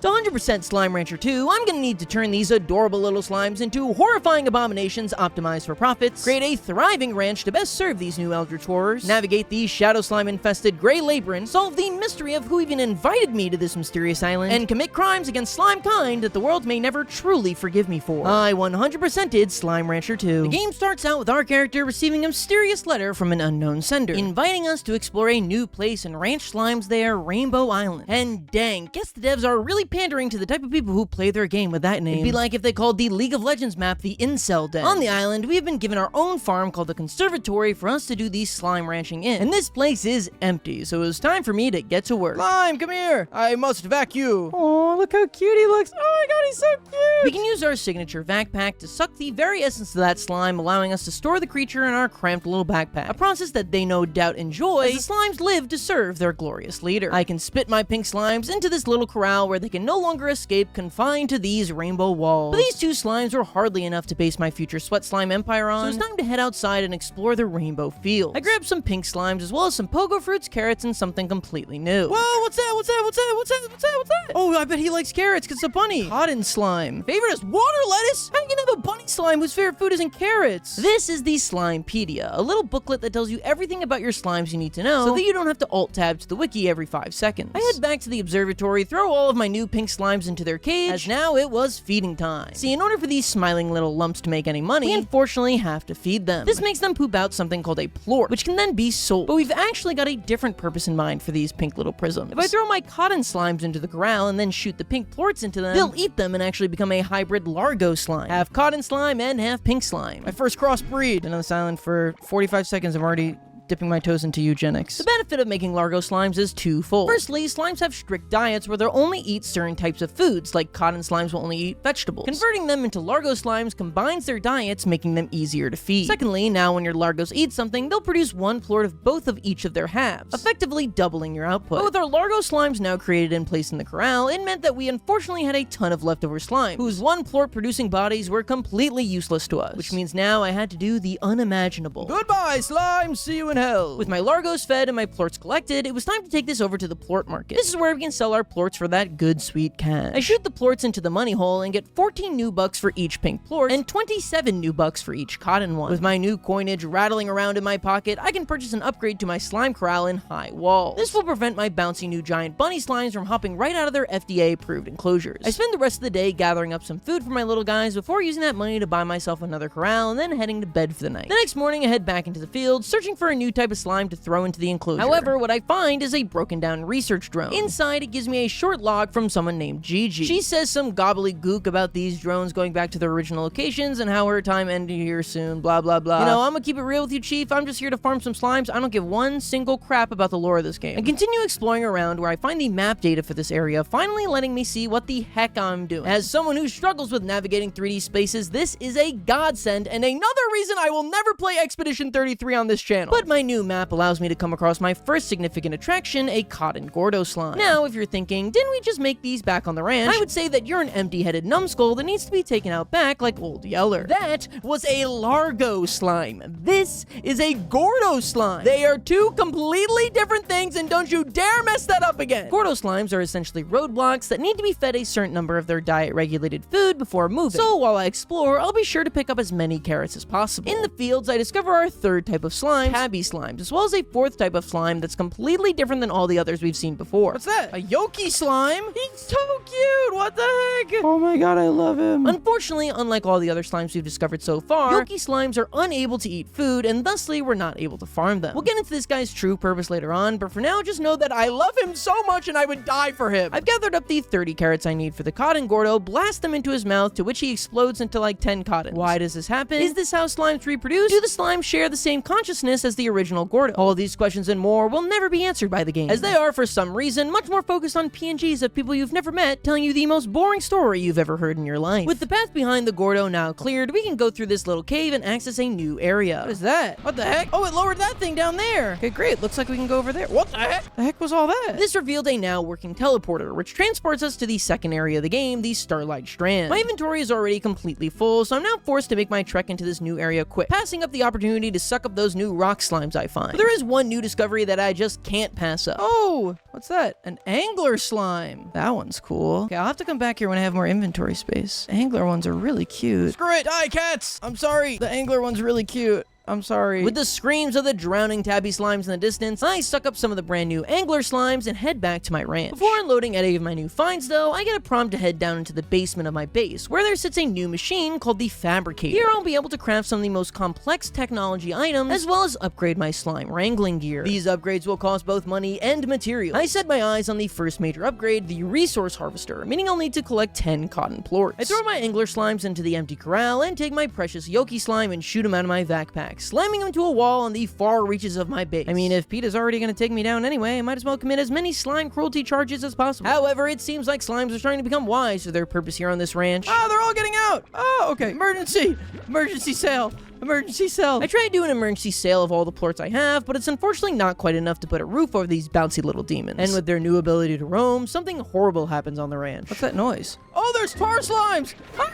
To 100% Slime Rancher 2, I'm gonna need to turn these adorable little slimes into horrifying abominations optimized for profits, create a thriving ranch to best serve these new eldritch horrors, navigate the shadow slime infested gray labyrinth, solve the mystery of who even invited me to this mysterious island, and commit crimes against slime kind that the world may never truly forgive me for. I 100%ed Slime Rancher 2. The game starts out with our character receiving a mysterious letter from an unknown sender, inviting us to explore a new place and ranch slimes there, Rainbow Island. And dang, guess the devs are really pandering to the type of people who play their game with that name. It'd be like if they called the League of Legends map the Incel Den. On the island, we have been given our own farm called the Conservatory for us to do the slime ranching in. And this place is empty, so it was time for me to get to work. Slime, come here! I must vac you! Oh, look how cute he looks. Oh my god, he's so cute! We can use our signature vac pack to suck the very essence of that slime, allowing us to store the creature in our cramped little backpack. A process that they no doubt enjoy, as the slimes live to serve their glorious leader. I can spit my pink slimes into this little corral where they can no longer escape, confined to these rainbow walls. But these two slimes were hardly enough to base my future sweat slime empire on, so it's time to head outside and explore the rainbow fields. I grabbed some pink slimes as well as some pogo fruits, carrots, and something completely new. Whoa, what's that? What's that? What's that? What's that? What's that? What's that? Oh, I bet he likes carrots because it's a bunny. Cotton slime. Favorite is water lettuce? How can you have a bunny slime whose favorite food isn't carrots? This is the Slimepedia, a little booklet that tells you everything about your slimes you need to know so that you don't have to alt-tab to the wiki every 5 seconds. I head back to the observatory, throw all of my new pink slimes into their cage, as now it was feeding time. See, in order for these smiling little lumps to make any money, we unfortunately have to feed them. This makes them poop out something called a plort, which can then be sold. But we've actually got a different purpose in mind for these pink little prisms. If I throw my cotton slimes into the corral and then shoot the pink plorts into them, they'll eat them and actually become a hybrid largo slime. Half cotton slime and half pink slime. My first crossbreed. Been on this island for 45 seconds. I'm already dipping my toes into eugenics. The benefit of making largo slimes is twofold. Firstly, slimes have strict diets where they'll only eat certain types of foods, like cotton slimes will only eat vegetables. Converting them into largo slimes combines their diets, making them easier to feed. Secondly, now when your largos eat something, they'll produce one plort of both of each of their halves, effectively doubling your output. But with our largo slimes now created and placed in the corral, it meant that we unfortunately had a ton of leftover slime, whose one plort producing bodies were completely useless to us, which means now I had to do the unimaginable. Goodbye, slime! See you in hell! With my largos fed and my plorts collected, it was time to take this over to the plort market. This is where we can sell our plorts for that good sweet cash. I shoot the plorts into the money hole and get 14 new bucks for each pink plort and 27 new bucks for each cotton one. With my new coinage rattling around in my pocket, I can purchase an upgrade to my slime corral in high walls. This will prevent my bouncy new giant bunny slimes from hopping right out of their FDA approved enclosures. I spend the rest of the day gathering up some food for my little guys before using that money to buy myself another corral and then heading to bed for the night. The next morning I head back into the field, searching for a new type of slime to throw into the enclosure. However, what I find is a broken down research drone. Inside, it gives me a short log from someone named Gigi. She says some gobbledygook about these drones going back to their original locations and how her time ended here soon, blah blah blah. You know, I'm gonna keep it real with you, Chief. I'm just here to farm some slimes. I don't give one single crap about the lore of this game. I continue exploring around where I find the map data for this area, finally letting me see what the heck I'm doing. As someone who struggles with navigating 3D spaces, this is a godsend and another reason I will never play Expedition 33 on this channel. But my new map allows me to come across my first significant attraction, a cotton Gordo slime. Now, if you're thinking, didn't we just make these back on the ranch? I would say that you're an empty-headed numbskull that needs to be taken out back like Old Yeller. That was a largo slime. This is a Gordo slime. They are two completely different things, and don't you dare mess that up again. Gordo slimes are essentially roadblocks that need to be fed a certain number of their diet-regulated food before moving. So while I explore, I'll be sure to pick up as many carrots as possible. In the fields, I discover our third type of slime, tabby slimes, as well as a fourth type of slime that's completely different than all the others we've seen before. What's that? A Yoki slime? He's so cute! What the heck? Oh my god, I love him. Unfortunately, unlike all the other slimes we've discovered so far, Yoki slimes are unable to eat food, and thusly we're not able to farm them. We'll get into this guy's true purpose later on, but for now, just know that I love him so much and I would die for him. I've gathered up the 30 carrots I need for the cotton Gordo, blast them into his mouth, to which he explodes into like 10 cottons. Why does this happen? Is this how slimes reproduce? Do the slimes share the same consciousness as the original Gordo? All of these questions and more will never be answered by the game, as they are, for some reason, much more focused on PNGs of people you've never met, telling you the most boring story story you've ever heard in your life. With the path behind the Gordo now cleared, we can go through this little cave and access a new area. What is that? What the heck? Oh, it lowered that thing down there. Okay, great. Looks like we can go over there. What the heck? The heck was all that? This revealed a now working teleporter, which transports us to the second area of the game, the Starlight strand. My inventory is already completely full, so I'm now forced to make my trek into this new area quick, passing up the opportunity to suck up those new rock slimes I find. But there is one new discovery that I just can't pass up. Oh, what's that? An angler slime. That one's cool. Okay, I'll have to come back here when I have more inventory space. Angler ones are really cute. Screw it, die cats! I'm sorry. The angler one's really cute. I'm sorry. With the screams of the drowning tabby slimes in the distance, I suck up some of the brand new angler slimes and head back to my ranch. Before unloading any of my new finds though, I get a prompt to head down into the basement of my base, where there sits a new machine called the Fabricator. Here I'll be able to craft some of the most complex technology items, as well as upgrade my slime wrangling gear. These upgrades will cost both money and material. I set my eyes on the first major upgrade, the resource harvester, meaning I'll need to collect 10 cotton plorts. I throw my angler slimes into the empty corral and take my precious Yoki slime and shoot him out of my backpack, slamming him to a wall on the far reaches of my base. I mean, if PETA's already gonna take me down anyway, I might as well commit as many slime cruelty charges as possible. However, it seems like slimes are starting to become wise to their purpose here on this ranch. Ah, they're all getting out! Oh, okay. Emergency! Emergency sale! Emergency sale! I tried to do an emergency sale of all the plorts I have, but it's unfortunately not quite enough to put a roof over these bouncy little demons. And with their new ability to roam, something horrible happens on the ranch. What's that noise? Oh, there's tar slimes! Ah!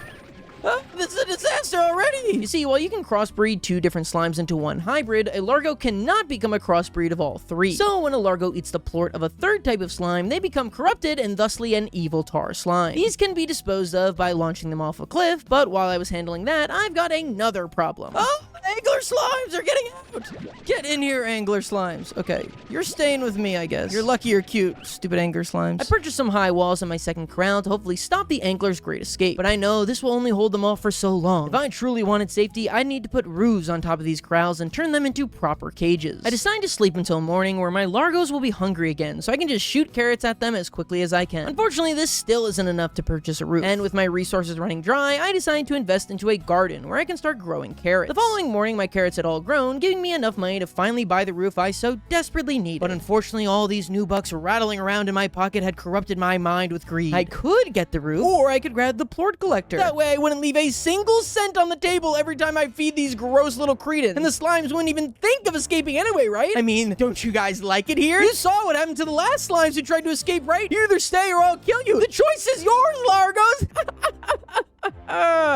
This is a disaster already! You see, while you can crossbreed 2 different slimes into one hybrid, a largo cannot become a crossbreed of all 3. So when a largo eats the plort of a third type of slime, they become corrupted and thusly an evil tar slime. These can be disposed of by launching them off a cliff, but while I was handling that, I've got another problem. Oh, angler slimes are getting out! Get in here, angler slimes. Okay, you're staying with me, I guess. You're lucky you're cute, stupid angler slimes. I purchased some high walls in my second corral to hopefully stop the angler's great escape, but I know this will only hold them off for so long. If I truly wanted safety, I'd need to put roofs on top of these corrals and turn them into proper cages. I decide to sleep until morning, where my largos will be hungry again, so I can just shoot carrots at them as quickly as I can. Unfortunately, this still isn't enough to purchase a roof, and with my resources running dry, I decide to invest into a garden where I can start growing carrots. The following morning, my carrots had all grown, giving me enough money to finally buy the roof I so desperately needed. But unfortunately, all these new bucks rattling around in my pocket had corrupted my mind with greed. I could get the roof, or I could grab the plort collector. That way I wouldn't leave a single cent on the table every time I feed these gross little cretins. And the slimes wouldn't even think of escaping anyway, right? I mean, don't you guys like it here? You saw what happened to the last slimes who tried to escape, right? You either stay or I'll kill you. The choice is yours, Largos!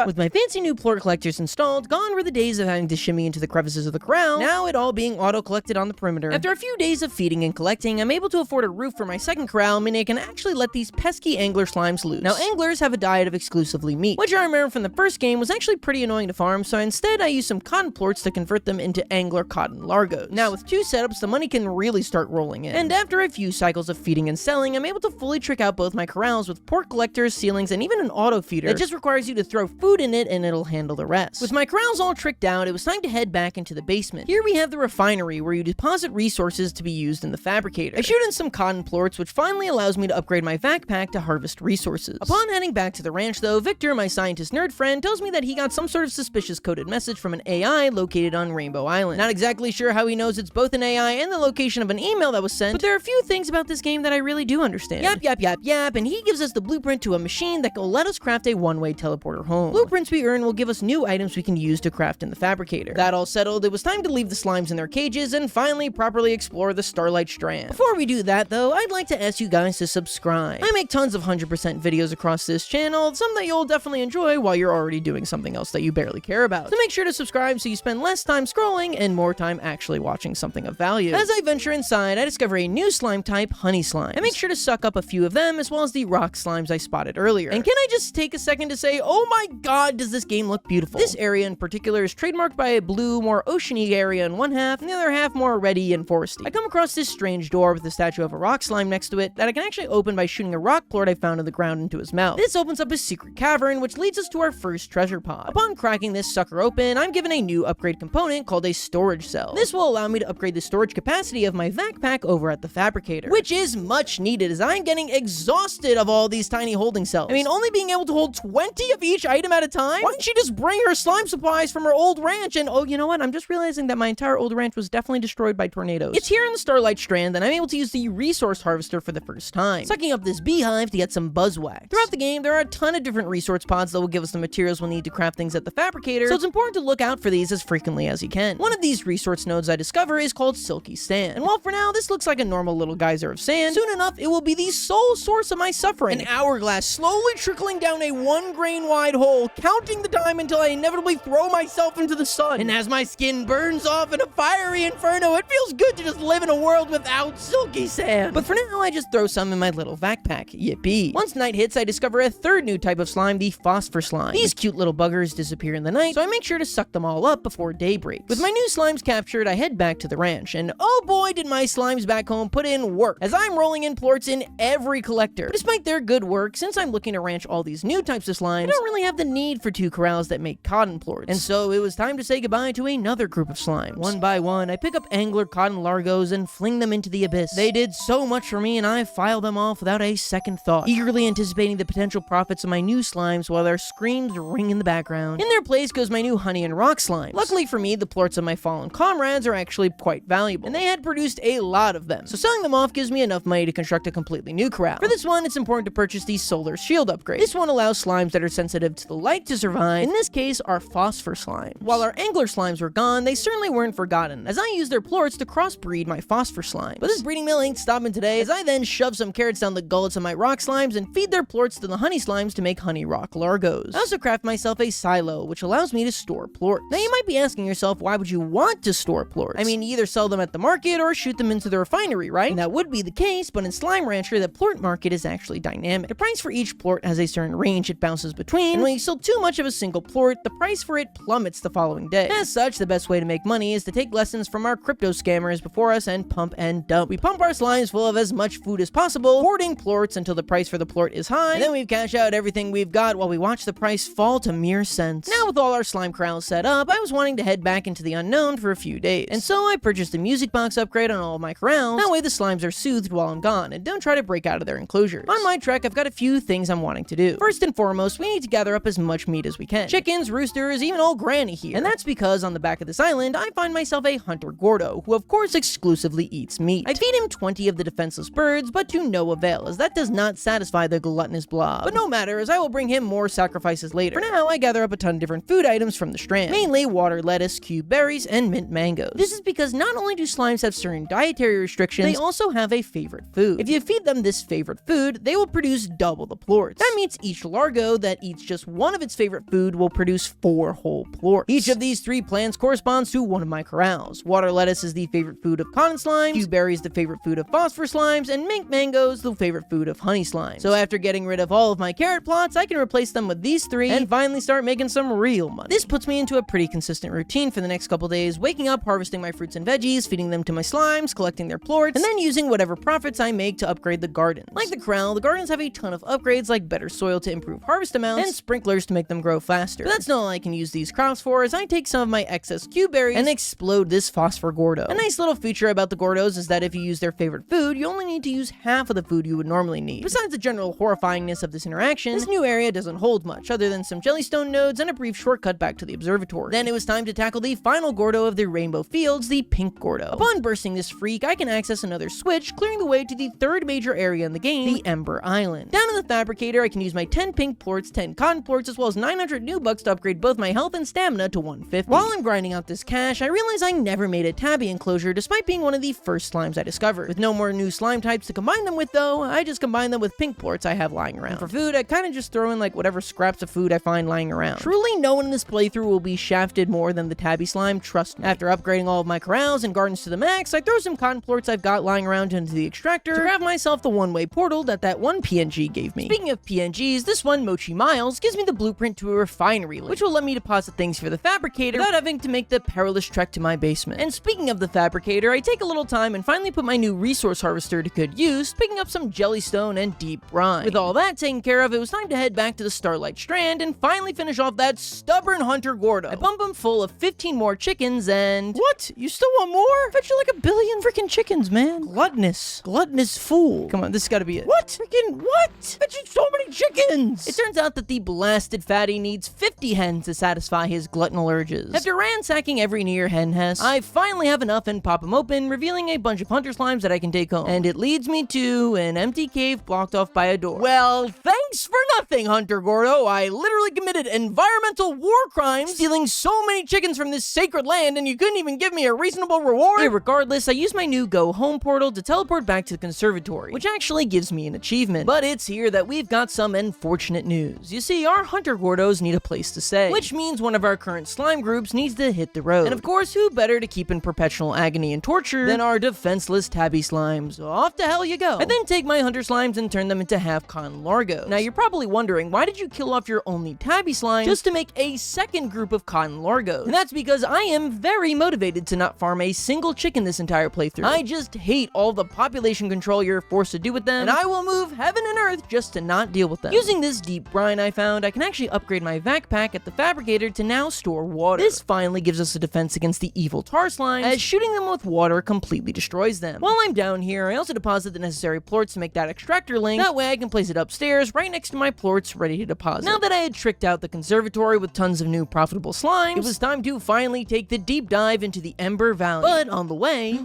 With my fancy new plort collectors installed, gone were the days of having to shimmy into the crevices of the corral, now it all being auto-collected on the perimeter. After a few days of feeding and collecting, I'm able to afford a roof for my second corral, meaning I can actually let these pesky angler slimes loose. Now, anglers have a diet of exclusively meat, which I remember from the first game was actually pretty annoying to farm, so instead I used some cotton plorts to convert them into angler cotton largos. Now, with 2 setups, the money can really start rolling in. And after a few cycles of feeding and selling, I'm able to fully trick out both my corrals with port collectors, ceilings, and even an auto feeder that just requires you to throw food in it and it'll handle the rest. With my corrals all tricked out, it was time to head back into the basement. Here we have the refinery where you deposit resources to be used in the fabricator. I shoot in some cotton plorts, which finally allows me to upgrade my backpack to harvest resources. Upon heading back to the ranch though, Victor, my scientist nerd friend, tells me that he got some sort of suspicious coded message from an AI located on Rainbow Island. Not exactly sure how he knows it's both an AI and the location of an email that was sent, but there are a few things about this game that I really do understand. Yap, and he gives us the blueprint to a machine that will let us craft a one-way teleporter home. Blueprints we earn will give us new items we can use to craft in the fabricator. That all settled, it was time to leave the slimes in their cages and finally properly explore the Starlight strand. Before we do that though, I'd like to ask you guys to subscribe. I make tons of 100% videos across this channel, some that you'll definitely enjoy while you're already doing something else that you barely care about. So make sure to subscribe so you spend less time scrolling and more time actually watching something of value. As I venture inside, I discover a new slime type, honey slime. I make sure to suck up a few of them as well as the rock slimes I spotted earlier. And can I just take a second to say, oh my god, does this game look beautiful. This area in particular is trademarked by a blue, more oceany area in one half, and the other half more reddy and foresty. I come across this strange door with a statue of a rock slime next to it that I can actually open by shooting a rock plort I found in the ground into his mouth. This opens up a secret cavern, which leads us to our first treasure pod. Upon cracking this sucker open, I'm given a new upgrade component called a storage cell. This will allow me to upgrade the storage capacity of my backpack over at the fabricator, which is much needed as I'm getting exhausted of all these tiny holding cells. I mean, only being able to hold 20 of each item at a a time? Why didn't she just bring her slime supplies from her old ranch and, oh, you know what? I'm just realizing that my entire old ranch was definitely destroyed by tornadoes. It's here in the Starlight strand that I'm able to use the resource harvester for the first time, sucking up this beehive to get some buzzwax. Throughout the game, there are a ton of different resource pods that will give us the materials we'll need to craft things at the fabricator, so it's important to look out for these as frequently as you can. One of these resource nodes I discover is called Silky Sand, and while for now this looks like a normal little geyser of sand, soon enough it will be the sole source of my suffering. An hourglass slowly trickling down a 1 grain wide hole, counting the time until I inevitably throw myself into the sun. And as my skin burns off in a fiery inferno, it feels good to just live in a world without silky sand. But for now, I just throw some in my little backpack. Yippee. Once night hits, I discover a third new type of slime, the phosphor slime. These cute little buggers disappear in the night, so I make sure to suck them all up before day breaks. With my new slimes captured, I head back to the ranch, and oh boy did my slimes back home put in work, as I'm rolling in plorts in every collector. But despite their good work, since I'm looking to ranch all these new types of slimes, I don't really have the need for 2 corrals that make cotton plorts. And so it was time to say goodbye to another group of slimes. One by one, I pick up angler cotton largos and fling them into the abyss. They did so much for me, and I filed them off without a second thought, eagerly anticipating the potential profits of my new slimes while their screams ring in the background. In their place goes my new honey and rock slimes. Luckily for me, the plorts of my fallen comrades are actually quite valuable, and they had produced a lot of them, so selling them off gives me enough money to construct a completely new corral. For this one, it's important to purchase the solar shield upgrade. This one allows slimes that are sensitive to the light to survive, in this case, our phosphor slimes. While our angler slimes were gone, they certainly weren't forgotten, as I used their plorts to crossbreed my phosphor slimes. But this breeding mill ain't stopping today, as I then shove some carrots down the gullets of my rock slimes and feed their plorts to the honey slimes to make honey rock largos. I also craft myself a silo, which allows me to store plorts. Now you might be asking yourself, why would you want to store plorts? I mean, you either sell them at the market or shoot them into the refinery, right? And that would be the case, but in Slime Rancher, the plort market is actually dynamic. The price for each plort has a certain range it bounces between, and when you sell too much of a single plort, the price for it plummets the following day. As such, the best way to make money is to take lessons from our crypto scammers before us and pump and dump. We pump our slimes full of as much food as possible, hoarding plorts until the price for the plort is high, and then we cash out everything we've got while we watch the price fall to mere cents. Now with all our slime corrals set up, I was wanting to head back into the unknown for a few days, and so I purchased a music box upgrade on all of my corrals. That way the slimes are soothed while I'm gone, and don't try to break out of their enclosures. On my trek, I've got a few things I'm wanting to do. First and foremost, we need to gather up as much meat as we can. Chickens, roosters, even old granny here. And that's because on the back of this island, I find myself a hunter Gordo, who of course exclusively eats meat. I feed him 20 of the defenseless birds, but to no avail, as that does not satisfy the gluttonous blob. But no matter, as I will bring him more sacrifices later. For now, I gather up a ton of different food items from the strand, mainly water lettuce, cube berries, and mint mangoes. This is because not only do slimes have certain dietary restrictions, they also have a favorite food. If you feed them this favorite food, they will produce double the plorts. That means each largo that eats just one of its favorite food will produce 4 whole plorts. Each of these 3 plants corresponds to one of my corrals. Water lettuce is the favorite food of cotton slimes, cube berries the favorite food of phosphor slimes, and mint mangoes the favorite food of honey slimes. So after getting rid of all of my carrot plots, I can replace them with these 3 and finally start making some real money. This puts me into a pretty consistent routine for the next couple days, waking up, harvesting my fruits and veggies, feeding them to my slimes, collecting their plorts, and then using whatever profits I make to upgrade the gardens. Like the corral, the gardens have a ton of upgrades like better soil to improve harvest amounts and sprinklers to make them grow faster. But that's not all I can use these crops for, as I take some of my excess cube berries and explode this phosphor Gordo. A nice little feature about the Gordos is that if you use their favorite food, you only need to use half of the food you would normally need. Besides the general horrifyingness of this interaction, this new area doesn't hold much other than some jellystone nodes and a brief shortcut back to the observatory. Then it was time to tackle the final Gordo of the Rainbow Fields, the pink Gordo. Upon bursting this freak, I can access another switch, clearing the way to the third major area in the game, the Ember Island. Down in the fabricator, I can use my 10 pink plorts, 10 cotton plorts, as well as 900 new bucks to upgrade both my health and stamina to 150. While I'm grinding out this cash, I realize I never made a tabby enclosure despite being one of the first slimes I discovered. With no more new slime types to combine them with though, I just combine them with pink plorts I have lying around. And for food, I kinda just throw in like whatever scraps of food I find lying around. Truly no one in this playthrough will be shafted more than the tabby slime, trust me. After upgrading all of my corrals and gardens to the max, I throw some cotton plorts I've got lying around into the extractor to grab myself the one-way portal that one PNG gave me. Speaking of PNGs, this one, Mochi Miles, gives me the blueprint to a refinery link, which will let me deposit things for the fabricator without having to make the perilous trek to my basement. And speaking of the fabricator, I take a little time and finally put my new resource harvester to good use, picking up some jellystone and deep brine. With all that taken care of, it was time to head back to the Starlight strand and finally finish off that stubborn hunter Gordo. I pump him full of 15 more chickens and... What? You still want more? Fetch you like a billion freaking chickens, man. Gluttonous fool. Come on, this has gotta be it. What? Freaking what? Fetch you so many chickens? chickens! It turns out that the blasted fatty needs 50 hens to satisfy his gluttonal urges. After ransacking every near hen nest, I finally have enough and pop them open, revealing a bunch of hunter slimes that I can take home. And it leads me to an empty cave blocked off by a door. Well, thanks for nothing, Hunter Gordo. I literally committed environmental war crimes, stealing so many chickens from this sacred land, and you couldn't even give me a reasonable reward? Regardless, I use my new Go Home portal to teleport back to the conservatory, which actually gives me an achievement. But it's here that we've got some unfortunate news. You see, our Hunter Gordos need a place to stay, which means one of our current slime groups needs to hit the road. And of course, who better to keep in perpetual agony and torture than our defenseless tabby slimes? Off to hell you go. I then take my hunter slimes and turn them into half-con largos. Now, you're probably wondering, why did you kill off your only tabby slime just to make a second group of cotton largos? And that's because I am very motivated to not farm a single chicken this entire playthrough. I just hate all the population control you're forced to do with them, and I will move heaven and earth just to not deal with them. Using this deep brine I found, I can actually upgrade my vac pack at the fabricator to now store water. This finally gives us a defense against the evil tar slimes, as shooting them with water completely destroys them. While I'm down here, I also deposit the necessary plorts to make that extractor link. That way I can place it upstairs right next to my plorts ready to deposit. Now that I had tricked out the conservatory with tons of new profitable slimes, it was time to finally take the deep dive into the Ember Valley. But on the way...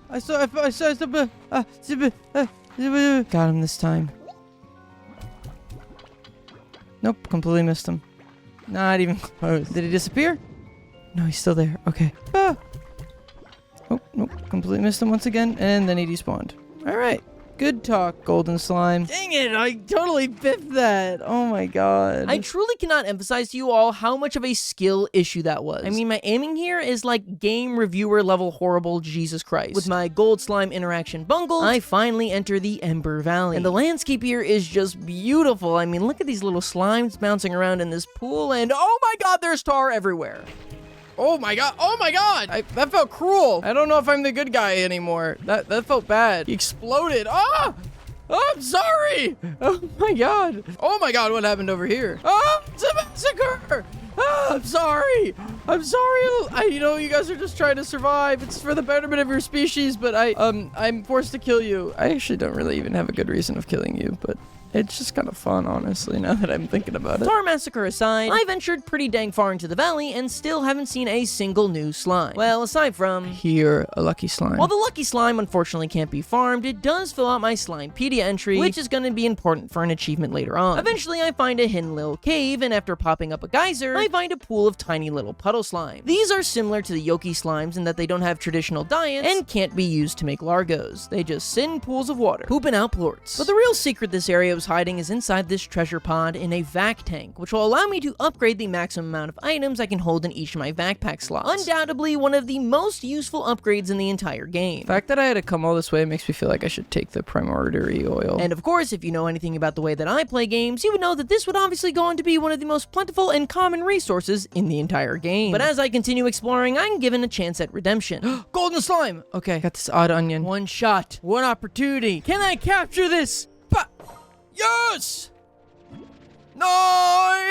I saw got him this time. Nope, completely missed him. Not even close. Did he disappear? No, he's still there. Okay. Ah! Oh, nope, completely missed him once again, and then he despawned. Alright. Good talk, golden slime. Dang it, I totally biffed that. Oh my god. I truly cannot emphasize to you all how much of a skill issue that was. I mean, my aiming here is like game reviewer level horrible, Jesus Christ. With my gold slime interaction bungled, I finally enter the Ember Valley. And the landscape here is just beautiful. I mean, look at these little slimes bouncing around in this pool, and oh my god, there's tar everywhere. Oh my god, that felt cruel. I don't know if I'm the good guy anymore. That felt bad. He exploded. Ah! Oh, I'm sorry. Oh my god, what happened over here? Oh, it's a massacre. Ah, I'm sorry. You know, you guys are just trying to survive. It's for the betterment of your species, but I'm forced to kill you. I actually don't really even have a good reason of killing you, but it's just kind of fun, honestly, now that I'm thinking about it. Tar massacre aside, I ventured pretty dang far into the valley and still haven't seen a single new slime. Well, aside from... Here, a lucky slime. While the lucky slime unfortunately can't be farmed, it does fill out my Slimepedia entry, which is going to be important for an achievement later on. Eventually, I find a hidden little cave, and after popping up a geyser, I find a pool of tiny little puddle slime. These are similar to the Yoki slimes in that they don't have traditional diets and can't be used to make largos. They just sit in pools of water, pooping out plorts. But the real secret this area was hiding is inside this treasure pod in a vac tank, which will allow me to upgrade the maximum amount of items I can hold in each of my vac pack slots. Undoubtedly one of the most useful upgrades in the entire game. The fact that I had to come all this way makes me feel like I should take the primordial oil. And of course, if you know anything about the way that I play games, you would know that this would obviously go on to be one of the most plentiful and common resources in the entire game. But as I continue exploring, I'm given a chance at redemption. Golden slime. Okay, got this odd onion. One shot, one opportunity. Can I capture this? Yes! Nice!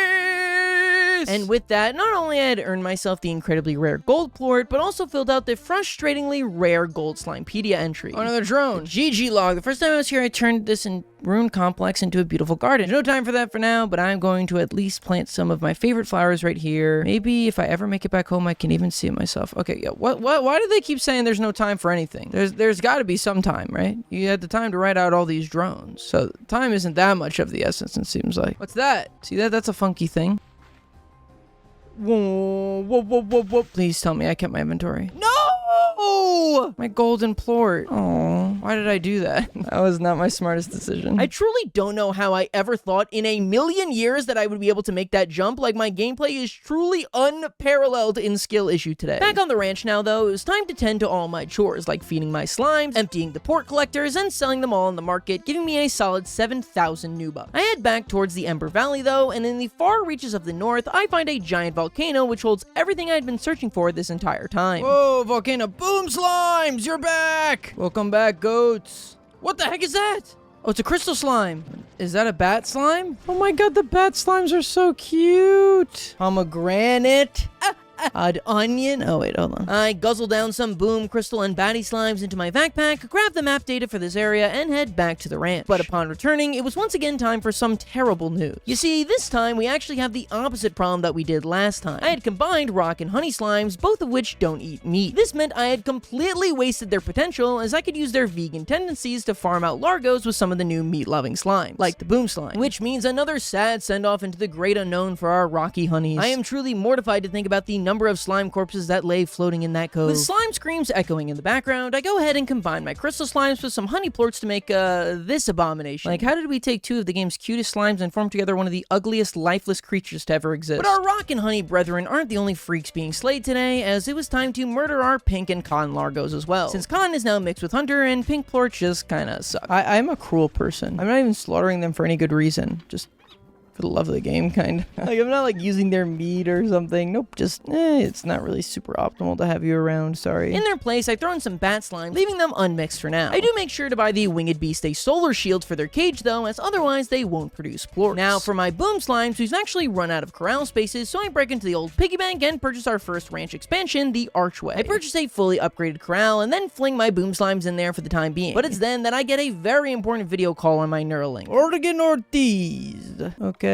And with that, not only had I earned myself the incredibly rare gold plort, but also filled out the frustratingly rare gold Slimepedia entry. Oh, another drone. GG log. The first time I was here, I turned this ruined complex into a beautiful garden. There's no time for that for now, but I'm going to at least plant some of my favorite flowers right here. Maybe if I ever make it back home, I can even see it myself. Okay, yeah, why do they keep saying there's no time for anything? There's got to be some time, right? You had the time to write out all these drones, so time isn't that much of the essence, it seems like. What's that? See that? That's a funky thing. Whoa, whoa, whoa, whoa, whoa. Please tell me I kept my inventory. No! My golden plort. Oh, why did I do that? That was not my smartest decision. I truly don't know how I ever thought in a million years that I would be able to make that jump. Like, my gameplay is truly unparalleled in skill issue today. Back on the ranch now, though, it was time to tend to all my chores, like feeding my slimes, emptying the port collectors, and selling them all in the market, giving me a solid 7,000 new bucks. I head back towards the Ember Valley, though, and in the far reaches of the north, I find a giant volcano which holds everything I'd been searching for this entire time. Whoa, volcano. Boom, slimes! You're back! Welcome back, goats. What the heck is that? Oh, it's a crystal slime. Is that a bat slime? Oh my god, the bat slimes are so cute. Pomegranate. Odd onion. Oh, wait, hold on. I guzzle down some boom, crystal, and baddie slimes into my backpack, grab the map data for this area, and head back to the ranch. But upon returning, it was once again time for some terrible news. You see, this time we actually have the opposite problem that we did last time. I had combined rock and honey slimes, both of which don't eat meat. This meant I had completely wasted their potential, as I could use their vegan tendencies to farm out largos with some of the new meat-loving slimes, like the boom slime, which means another sad send-off into the great unknown for our rocky honeys. I am truly mortified to think about the number of slime corpses that lay floating in that cove. With slime screams echoing in the background, I go ahead and combine my crystal slimes with some honey plorts to make, this abomination. Like, how did we take two of the game's cutest slimes and form together one of the ugliest, lifeless creatures to ever exist? But our rock and honey brethren aren't the only freaks being slayed today, as it was time to murder our pink and con largos as well. Since con is now mixed with hunter, and pink plort just kinda suck. I'm a cruel person. I'm not even slaughtering them for any good reason. Just for the love of the game, kind of. Like, I'm not like using their meat or something. Nope, just, it's not really super optimal to have you around, sorry. In their place, I throw in some bat slime, leaving them unmixed for now. I do make sure to buy the winged beast a solar shield for their cage though, as otherwise they won't produce plorts. Now for my boom slimes, we've actually run out of corral spaces, so I break into the old piggy bank and purchase our first ranch expansion, the archway. I purchase a fully upgraded corral and then fling my boom slimes in there for the time being. But it's then that I get a very important video call on my Neuralink. Ortigan Ortiz. Okay.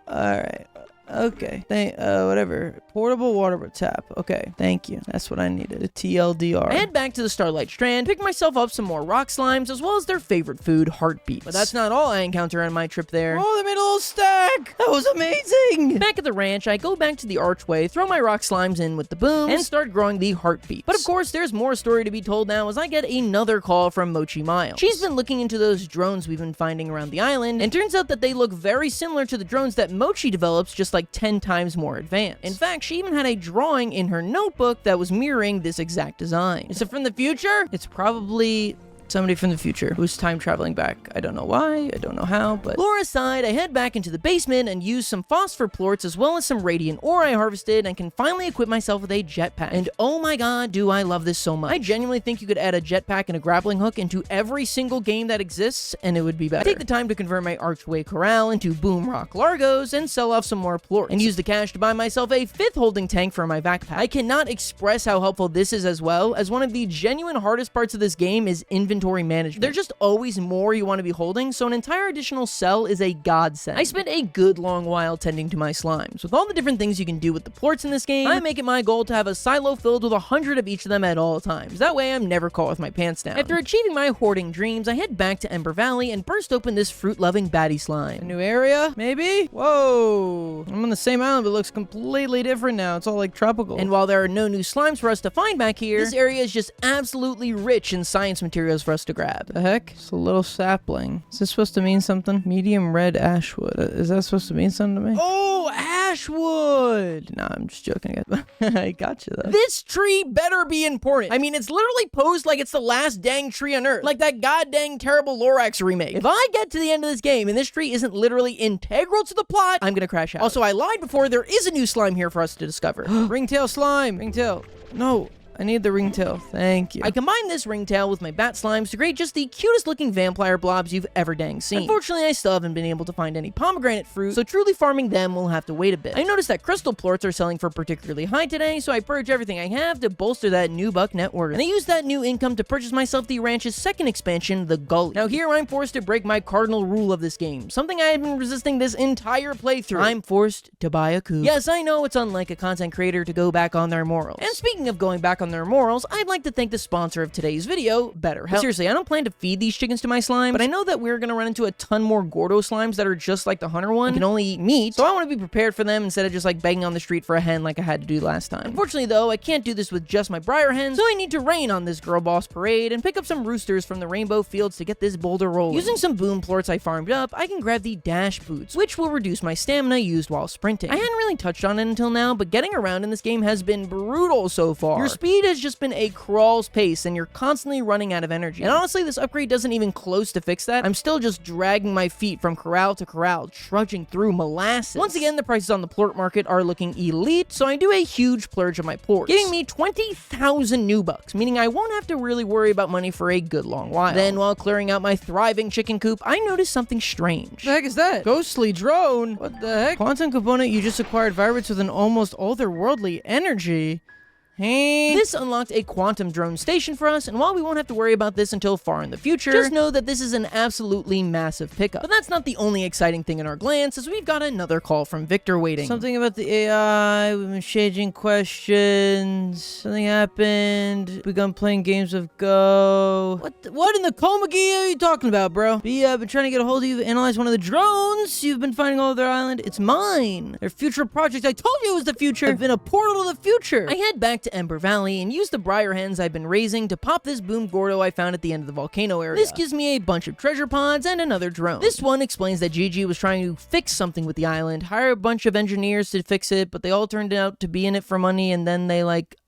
Alright. Okay. Whatever. Portable water tap. Okay. Thank you. That's what I needed. A TLDR. I head back to the Starlight strand, pick myself up some more rock slimes, as well as their favorite food, heartbeats. But that's not all I encounter on my trip there. Oh, they made a little stack! That was amazing! Back at the ranch, I go back to the archway, throw my rock slimes in with the boom, and start growing the heartbeats. But of course, there's more story to be told now as I get another call from Mochi Miles. She's been looking into those drones we've been finding around the island, and turns out that they look very similar to the drones that Mochi develops, just like 10 times more advanced. In fact, she even had a drawing in her notebook that was mirroring this exact design. Is it from the future? It's probably somebody from the future who's time traveling back. I don't know why, I don't know how, but... Lore aside, I head back into the basement and use some phosphor plorts as well as some radiant ore I harvested and can finally equip myself with a jetpack. And oh my god, do I love this so much. I genuinely think you could add a jetpack and a grappling hook into every single game that exists and it would be better. I take the time to convert my archway corral into boom rock largos and sell off some more plorts. And use the cash to buy myself a 5th holding tank for my backpack. I cannot express how helpful this is, as well as one of the genuine hardest parts of this game is inventory management. There's just always more you want to be holding, so an entire additional cell is a godsend. I spent a good long while tending to my slimes. With all the different things you can do with the plorts in this game, I make it my goal to have a silo filled with 100 of each of them at all times. That way I'm never caught with my pants down. After achieving my hoarding dreams, I head back to Ember Valley and burst open this fruit-loving baddie slime. A new area? Maybe? Whoa! I'm on the same island, but it looks completely different now. It's all like tropical. And while there are no new slimes for us to find back here, this area is just absolutely rich in science materials for us to grab. The heck? It's a little sapling. Is this supposed to mean something? Medium red ashwood. Is that supposed to mean something to me? Oh, ashwood! Nah, I'm just joking. I got you though. This tree better be important. I mean, it's literally posed like it's the last dang tree on Earth. Like that goddamn terrible Lorax remake. If I get to the end of this game and this tree isn't literally integral to the plot, I'm gonna crash out. Also, I lied before. There is a new slime here for us to discover. Ringtail slime! Ringtail. No. I need the ringtail. Thank you. I combine this ringtail with my bat slimes to create just the cutest looking vampire blobs you've ever dang seen. Unfortunately, I still haven't been able to find any pomegranate fruit, so truly farming them will have to wait a bit. I noticed that crystal plorts are selling for particularly high today, so I purge everything I have to bolster that new buck net worth. And I use that new income to purchase myself the ranch's second expansion, the Gully. Now here I'm forced to break my cardinal rule of this game, something I have been resisting this entire playthrough. I'm forced to buy a coupe. Yes, I know it's unlike a content creator to go back on their morals. And speaking of going back on their morals, I'd like to thank the sponsor of today's video, BetterHelp. But seriously, I don't plan to feed these chickens to my slime, but I know that we're gonna run into a ton more Gordo slimes that are just like the hunter one, can only eat meat, so I want to be prepared for them instead of just like begging on the street for a hen like I had to do last time. Unfortunately though, I can't do this with just my briar hens, so I need to rain on this girl boss parade and pick up some roosters from the rainbow fields to get this boulder rolling. Using some boom plorts I farmed up, I can grab the dash boots, which will reduce my stamina used while sprinting. I hadn't really touched on it until now, but getting around in this game has been brutal so far. Your speed speed has just been a crawl's pace and you're constantly running out of energy. And honestly, this upgrade doesn't even close to fix that. I'm still just dragging my feet from corral to corral, trudging through molasses. Once again, the prices on the plort market are looking elite, so I do a huge plurge of my plorts, getting me 20,000 new bucks, meaning I won't have to really worry about money for a good long while. Then, while clearing out my thriving chicken coop, I noticed something strange. What the heck is that? Ghostly drone? What the heck? Quantum component you just acquired vibrates with an almost otherworldly energy. Hey. This unlocked a quantum drone station for us, and while we won't have to worry about this until far in the future, just know that this is an absolutely massive pickup. But that's not the only exciting thing in our glance, as we've got another call from Victor waiting. Something about the AI, we've been exchanging questions, something happened, begun playing games of Go. What in the Komagi are you talking about, bro? I've been trying to get a hold of you to analyze one of the drones you've been finding all over their island. It's mine. Their future project, I told you it was the future. I've been a portal to the future. I head back to Ember Valley and use the briar hens I've been raising to pop this boom Gordo I found at the end of the volcano area. This gives me a bunch of treasure pods and another drone. This one explains that Gigi was trying to fix something with the island, hire a bunch of engineers to fix it, but they all turned out to be in it for money, and then they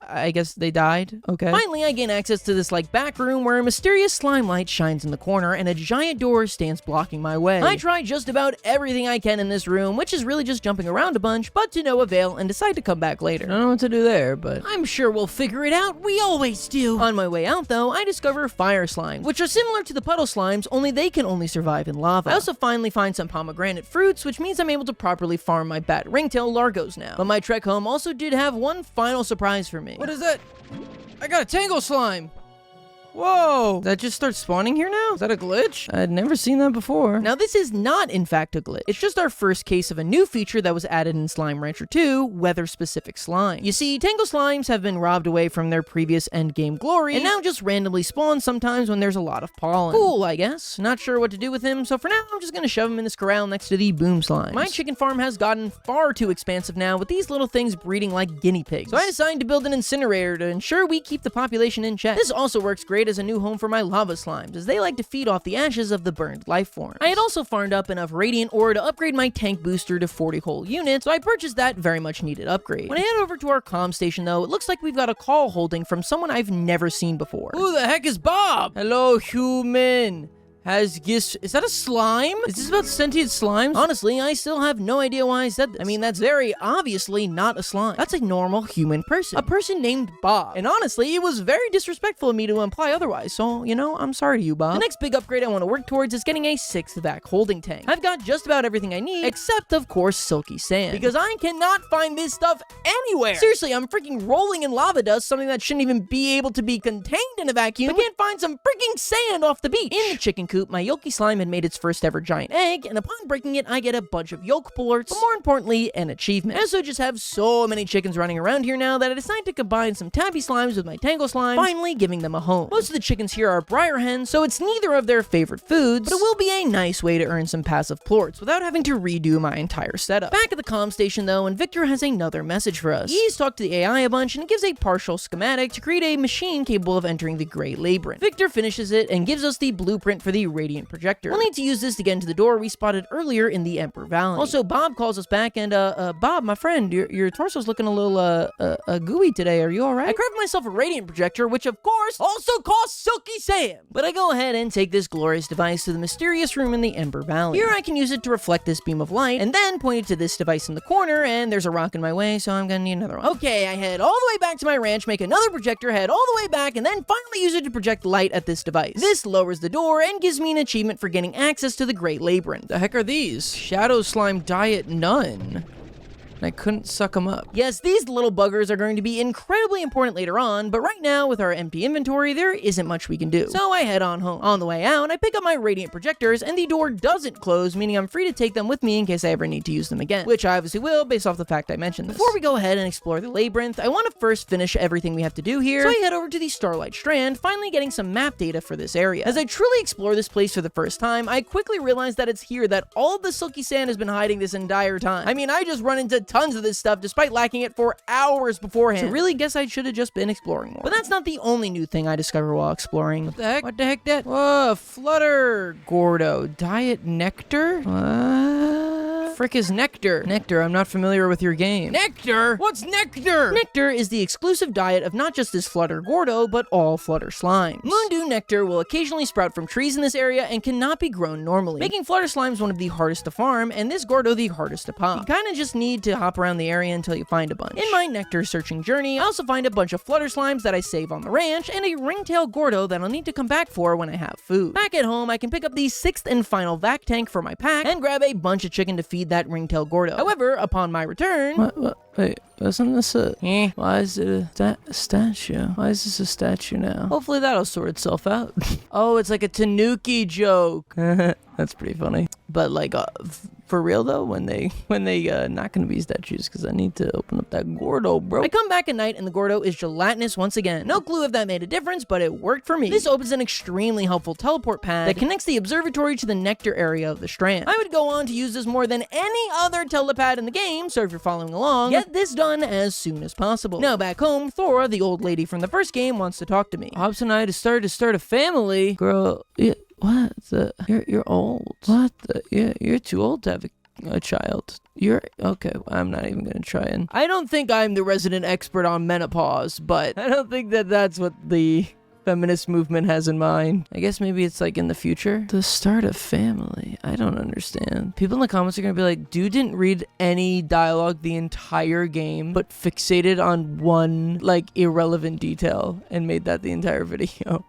I guess they died. Okay. Finally, I gain access to this back room where a mysterious slime light shines in the corner and a giant door stands blocking my way. I try just about everything I can in this room, which is really just jumping around a bunch, but to no avail, and decide to come back later. I don't know what to do there, but I'm sure we'll figure it out. We always do. On my way out, though, I discover fire slimes, which are similar to the puddle slimes, only they can only survive in lava. I also finally find some pomegranate fruits, which means I'm able to properly farm my bat ringtail largos now. But my trek home also did have one final surprise for me. What is that? I got a tangle slime. Whoa! That just starts spawning here now? Is that a glitch? I'd never seen that before. Now, this is not, in fact, a glitch. It's just our first case of a new feature that was added in Slime Rancher 2, weather-specific slime. You see, tangle slimes have been robbed away from their previous endgame glory, and now just randomly spawn sometimes when there's a lot of pollen. Cool, I guess. Not sure what to do with him, so for now, I'm just gonna shove him in this corral next to the boom slimes. My chicken farm has gotten far too expansive now, with these little things breeding like guinea pigs. So I decided to build an incinerator to ensure we keep the population in check. This also works great as a new home for my lava slimes, as they like to feed off the ashes of the burned life form. I had also farmed up enough radiant ore to upgrade my tank booster to 40 whole units, so I purchased that very much needed upgrade. When I head over to our comm station though, it looks like we've got a call holding from someone I've never seen before. Who the heck is Bob? Hello, human. Is that a slime? Is this about sentient slimes? Honestly, I still have no idea why I said this. I mean, that's very obviously not a slime. That's a normal human person. A person named Bob. And honestly, it was very disrespectful of me to imply otherwise, so, I'm sorry to you, Bob. The next big upgrade I want to work towards is getting a 6th vac holding tank. I've got just about everything I need, except, of course, silky sand. Because I cannot find this stuff anywhere. Seriously, I'm freaking rolling in lava dust, something that shouldn't even be able to be contained in a vacuum, but can't find some freaking sand off the beach. In the chicken coop, my yolky slime had made its first ever giant egg, and upon breaking it, I get a bunch of yolk plorts, but more importantly, an achievement. I also just have so many chickens running around here now that I decided to combine some tabby slimes with my tangle slimes, finally giving them a home. Most of the chickens here are briar hens, so it's neither of their favorite foods, but it will be a nice way to earn some passive plorts without having to redo my entire setup. Back at the comm station though, and Victor has another message for us. He's talked to the AI a bunch, and it gives a partial schematic to create a machine capable of entering the Great Labyrinth. Victor finishes it and gives us the blueprint for the radiant projector. We'll need to use this to get into the door we spotted earlier in the Ember Valley. Also, Bob calls us back, and Bob, my friend, your torso's looking a little gooey today. Are you all right? I craft myself a radiant projector, which of course also costs silky sand. But I go ahead and take this glorious device to the mysterious room in the Ember Valley. Here I can use it to reflect this beam of light, and then point it to this device in the corner, and there's a rock in my way, so I'm gonna need another one. Okay, I head all the way back to my ranch, make another projector, head all the way back, and then finally use it to project light at this device. This lowers the door and gives me an achievement for getting access to the Great Labyrinth. The heck are these? Shadow slime diet none. I couldn't suck them up. Yes, these little buggers are going to be incredibly important later on, but right now, with our empty inventory, there isn't much we can do. So I head on home. On the way out, I pick up my radiant projectors, and the door doesn't close, meaning I'm free to take them with me in case I ever need to use them again, which I obviously will, based off the fact I mentioned this. Before we go ahead and explore the labyrinth, I want to first finish everything we have to do here, so I head over to the Starlight strand, finally getting some map data for this area. As I truly explore this place for the first time, I quickly realize that it's here that all of the silky sand has been hiding this entire time. I mean, I just run into tons of this stuff despite lacking it for hours beforehand. So really guess I should have just been exploring more. But that's not the only new thing I discover while exploring. What the heck? What the heck that? Whoa, flutter, Gordo. Diet nectar? What? frick is nectar? Nectar, I'm not familiar with your game. Nectar? What's nectar? Nectar is the exclusive diet of not just this Flutter Gordo, but all Flutter slimes. Moondew nectar will occasionally sprout from trees in this area and cannot be grown normally, making Flutter slimes one of the hardest to farm, and this Gordo the hardest to pop. You kinda just need to hop around the area until you find a bunch. In my nectar searching journey, I also find a bunch of Flutter slimes that I save on the ranch, and a Ringtail Gordo that I'll need to come back for when I have food. Back at home, I can pick up the 6th and final vac tank for my pack, and grab a bunch of chicken to feed that Ringtail Gordo. However, upon my return... What? Wait, wasn't this a... Why is it a statue? Why is this a statue now? Hopefully that'll sort itself out. Oh, it's like a Tanuki joke. That's pretty funny. But like, for real though, when they not gonna be statues, because I need to open up that Gordo, bro. I come back at night and the Gordo is gelatinous once again. No clue if that made a difference, but it worked for me. This opens an extremely helpful teleport pad that connects the observatory to the nectar area of the strand. I would go on to use this more than any other telepad in the game, so if you're following along, get this done as soon as possible. Now back home, Thora, the old lady from the first game, wants to talk to me. Hobbs and I decided to start a family. Girl, yeah, what? You're old. What? You're too old to have a child. You're okay. I'm not even gonna try and. I don't think I'm the resident expert on menopause, but I don't think that that's what the feminist movement has in mind. I guess maybe it's like in the future. To start a family. I don't understand. People in the comments are gonna be like, dude didn't read any dialogue the entire game, but fixated on one like irrelevant detail and made that the entire video.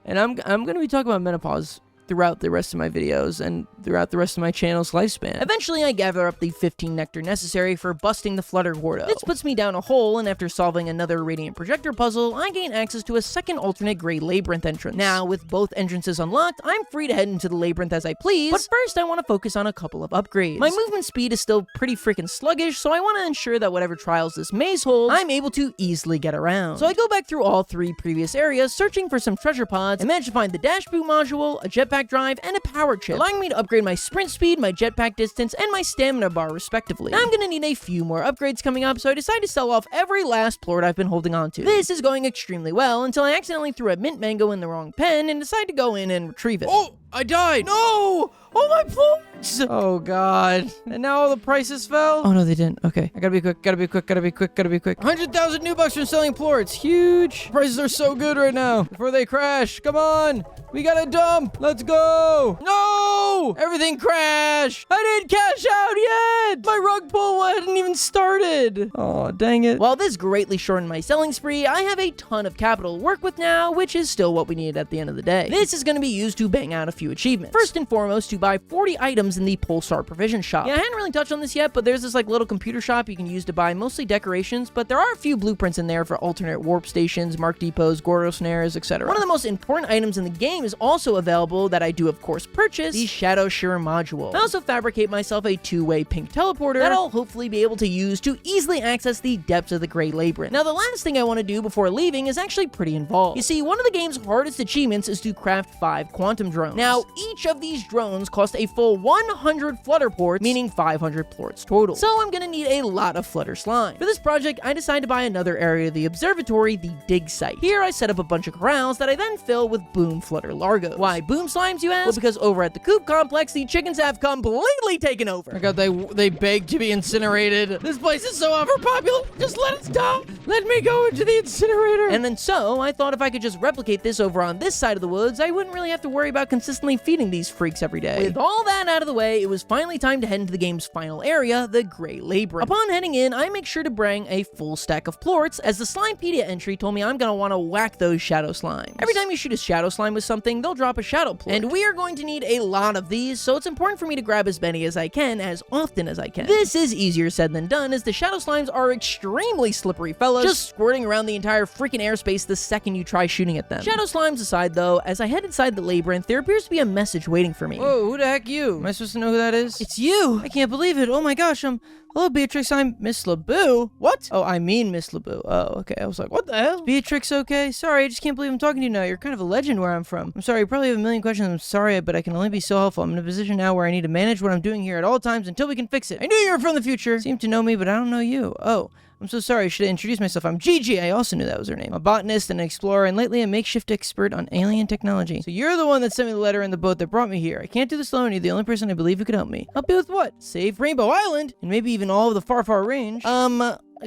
And I'm gonna be talking about menopause throughout the rest of my videos and throughout the rest of my channel's lifespan. Eventually, I gather up the 15 nectar necessary for busting the Flutter Gordo. This puts me down a hole, and after solving another radiant projector puzzle, I gain access to a second alternate gray labyrinth entrance. Now, with both entrances unlocked, I'm free to head into the labyrinth as I please, but first I want to focus on a couple of upgrades. My movement speed is still pretty freaking sluggish, so I want to ensure that whatever trials this maze holds, I'm able to easily get around. So I go back through all 3 previous areas, searching for some treasure pods, and manage to find the dash boot module, a jetpack drive, and a power chip, allowing me to upgrade my sprint speed, my jetpack distance, and my stamina bar respectively. Now I'm gonna need a few more upgrades coming up, so I decide to sell off every last plort I've been holding on to. This is going extremely well until I accidentally threw a mint mango in the wrong pen and decide to go in and retrieve it. Oh, I died. No! Oh, my plorts! Oh god. And now all the prices fell? Oh no, they didn't. Okay. I gotta be quick, gotta be quick, gotta be quick, gotta be quick. 100,000 new bucks from selling plorts. Huge. Prices are so good right now. Before they crash. Come on. We gotta dump. Let's go. No! Everything crashed. I didn't cash out yet. My rug pull hadn't even started. Oh, dang it. While this greatly shortened my selling spree, I have a ton of capital to work with now, which is still what we needed at the end of the day. This is going to be used to bang out a few achievements. First and foremost, to buy 40 items in the Pulsar Provision Shop. Yeah, I hadn't really touched on this yet, but there's this like little computer shop you can use to buy mostly decorations, but there are a few blueprints in there for alternate warp stations, mark depots, Gordo snares, etc. One of the most important items in the game is also available that I do of course purchase, the Shadow Shearer module. I also fabricate myself a 2-way pink teleporter that I'll hopefully be able to use to easily access the depths of the Gray Labyrinth. Now the last thing I want to do before leaving is actually pretty involved. You see, one of the game's hardest achievements is to craft 5 quantum drones. Now each of these drones cost a full 100 flutter ports, meaning 500 plorts total. So I'm gonna need a lot of flutter slime. For this project, I decided to buy another area of the observatory, the dig site. Here I set up a bunch of corrals that I then fill with boom flutter largos. Why boom slimes, you ask? Well, because over at the coop complex, the chickens have completely taken over. Oh my god, they beg to be incinerated. This place is so overpopulated. Just let us die. Let me go into the incinerator. And then so, I thought if I could just replicate this over on this side of the woods, I wouldn't really have to worry about consistently feeding these freaks every day. With all that out of the way, it was finally time to head into the game's final area, the Gray Labyrinth. Upon heading in, I make sure to bring a full stack of plorts, as the Slimepedia entry told me I'm gonna want to whack those shadow slimes. Every time you shoot a shadow slime with something, they'll drop a shadow plort. And we are going to need a lot of these, so it's important for me to grab as many as I can, as often as I can. This is easier said than done, as the shadow slimes are extremely slippery fellas, just squirting around the entire freaking airspace the second you try shooting at them. Shadow slimes aside though, as I head inside the labyrinth, there appears to be a message waiting for me. Whoa, who the heck you? Am I supposed to know who that is? It's you! I can't believe it. Oh my gosh, hello, Beatrix. I'm Miss LeBoo. What? Oh, I mean Miss LeBoo. Oh, okay. I was like, what the hell? Is Beatrix okay? Sorry, I just can't believe I'm talking to you now. You're kind of a legend where I'm from. I'm sorry, you probably have a million questions. I'm sorry, but I can only be so helpful. I'm in a position now where I need to manage what I'm doing here at all times until we can fix it. it. I knew you were from the future. Seem to know me, but I don't know you. Oh. I'm so sorry, I should have introduced myself. I'm Gigi. I also knew that was her name. I'm a botanist and an explorer, and lately a makeshift expert on alien technology. So you're the one that sent me the letter in the boat that brought me here. I can't do this alone. You're the only person I believe who could help me. Help me with what? Save Rainbow Island? And maybe even all of the far, far range?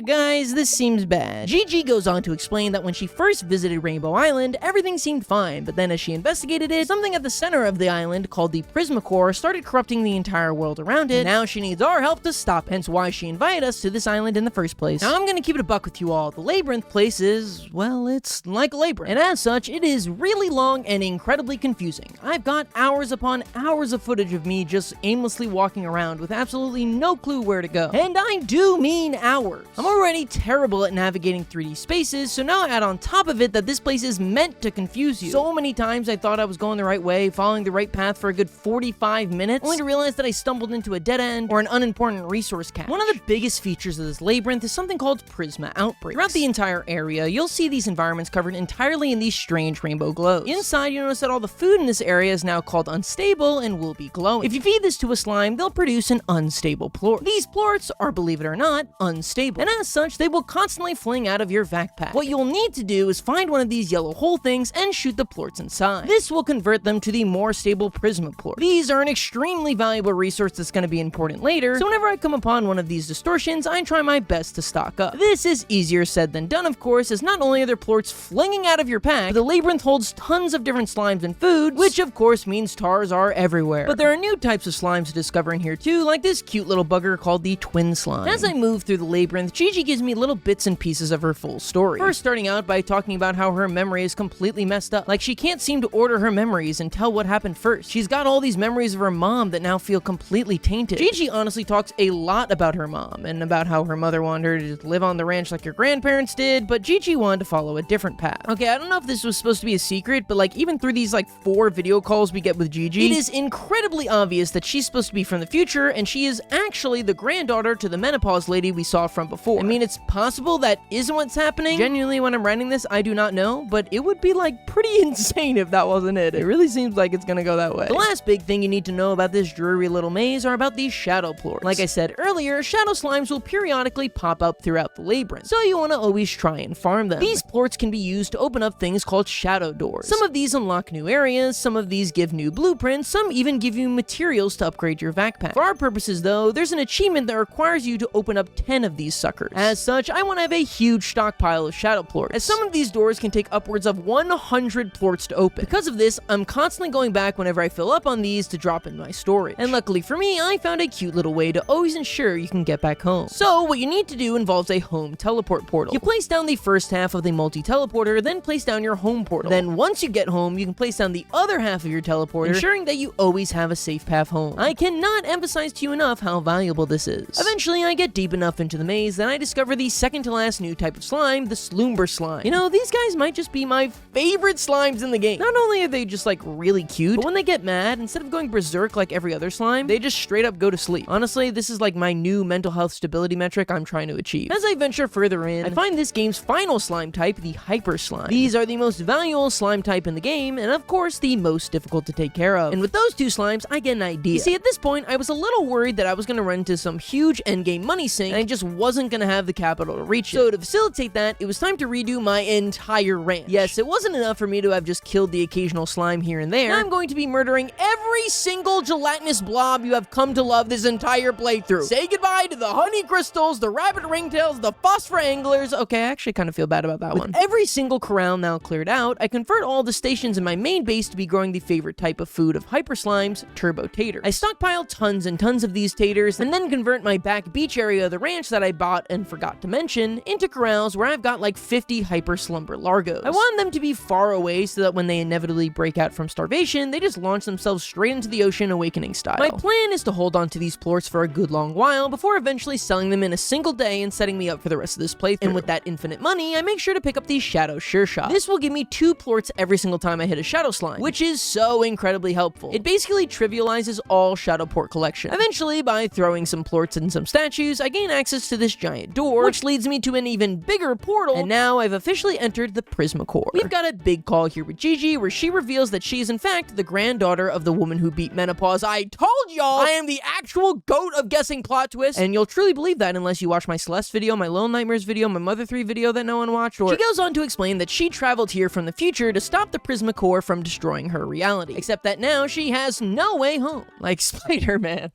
Guys, this seems bad. Gigi goes on to explain that when she first visited Rainbow Island, everything seemed fine, but then as she investigated it, something at the center of the island called the Prisma core started corrupting the entire world around it. Now she needs our help to stop, hence why she invited us to this island in the first place. Now I'm gonna keep it a buck with you all. The labyrinth place is, well, it's like a labyrinth, and as such, it is really long and incredibly confusing. I've got hours upon hours of footage of me just aimlessly walking around with absolutely no clue where to go. And I do mean hours. I'm already terrible at navigating 3D spaces, so now add on top of it that this place is meant to confuse you. So many times I thought I was going the right way, following the right path for a good 45 minutes, only to realize that I stumbled into a dead end or an unimportant resource cache. One of the biggest features of this labyrinth is something called Prisma outbreaks. Throughout the entire area, you'll see these environments covered entirely in these strange rainbow glows. Inside, you'll notice that all the food in this area is now called unstable and will be glowing. If you feed this to a slime, they'll produce an unstable plort. These plorts are, believe it or not, unstable, and as such, they will constantly fling out of your backpack. What you'll need to do is find one of these yellow hole things and shoot the plorts inside. This will convert them to the more stable Prisma plort. These are an extremely valuable resource that's going to be important later, so whenever I come upon one of these distortions, I try my best to stock up. This is easier said than done, of course, as not only are there plorts flinging out of your pack, but the labyrinth holds tons of different slimes and foods, which of course means stars are everywhere. But there are new types of slimes to discover in here too, like this cute little bugger called the twin slime. As I move through the labyrinth, Gigi gives me little bits and pieces of her full story. First starting out by talking about how her memory is completely messed up. Like she can't seem to order her memories and tell what happened first. She's got all these memories of her mom that now feel completely tainted. Gigi honestly talks a lot about her mom and about how her mother wanted her to live on the ranch like her grandparents did, but Gigi wanted to follow a different path. Okay, I don't know if this was supposed to be a secret, but like even through these like 4 video calls we get with Gigi, it is incredibly obvious that she's supposed to be from the future and she is actually the granddaughter to the menopause lady we saw from before. I mean, it's possible that isn't what's happening. Genuinely, when I'm writing this, I do not know, but it would be like pretty insane if that wasn't it. It really seems like it's gonna go that way. The last big thing you need to know about this dreary little maze are about these shadow plorts. Like I said earlier, shadow slimes will periodically pop up throughout the labyrinth, so you want to always try and farm them. These plorts can be used to open up things called shadow doors. Some of these unlock new areas, some of these give new blueprints, some even give you materials to upgrade your backpack. For our purposes though, there's an achievement that requires you to open up 10 of these suckers. As such, I want to have a huge stockpile of shadow plorts, as some of these doors can take upwards of 100 plorts to open. Because of this, I'm constantly going back whenever I fill up on these to drop in my storage. And luckily for me, I found a cute little way to always ensure you can get back home. So what you need to do involves a home teleport portal. You place down the first half of the multi-teleporter, then place down your home portal. Then once you get home, you can place down the other half of your teleporter, ensuring that you always have a safe path home. I cannot emphasize to you enough how valuable this is. Eventually, I get deep enough into the maze that I discover the second to last new type of slime, the Sloomber slime. You know, these guys might just be my favorite slimes in the game. Not only are they just like really cute, but when they get mad, instead of going berserk like every other slime, they just straight up go to sleep. Honestly, this is like my new mental health stability metric I'm trying to achieve. As I venture further in, I find this game's final slime type, the Hyper Slime. These are the most valuable slime type in the game, and of course, the most difficult to take care of. And with those two slimes, I get an idea. You see, at this point, I was a little worried that I was going to run into some huge endgame money sink, and I just wasn't going to have the capital to reach it. So to facilitate that, it was time to redo my entire ranch. Yes, it wasn't enough for me to have just killed the occasional slime here and there. Now I'm going to be murdering every single gelatinous blob you have come to love this entire playthrough. Say goodbye to the honey crystals, the rabbit ringtails, the phosphor anglers. Okay, I actually kind of feel bad about that one. With every single corral now cleared out, I convert all the stations in my main base to be growing the favorite type of food of hyper slimes, turbo tater. I stockpile tons and tons of these taters, and then convert my back beach area of the ranch that I bought and forgot to mention into corrals where I've got like 50 hyper slumber largos. I want them to be far away so that when they inevitably break out from starvation, they just launch themselves straight into the ocean, awakening style. My plan is to hold on to these plorts for a good long while before eventually selling them in a single day and setting me up for the rest of this playthrough. And with that infinite money, I make sure to pick up the Shadow Sure Shot. This will give me 2 plorts every single time I hit a shadow slime, which is so incredibly helpful. It basically trivializes all shadow port collection. Eventually, by throwing some plorts and some statues, I gain access to this giant giant door, which leads me to an even bigger portal, and now I've officially entered the Prisma core. We've got a big call here with Gigi, where she reveals that she is in fact the granddaughter of the woman who beat menopause. I told y'all I am the actual goat of guessing plot twists, and you'll truly believe that unless you watch my Celeste video, my Little Nightmares video, my Mother 3 video that no one watched, or... She goes on to explain that she traveled here from the future to stop the Prisma core from destroying her reality, except that now she has no way home. Like Spider-Man.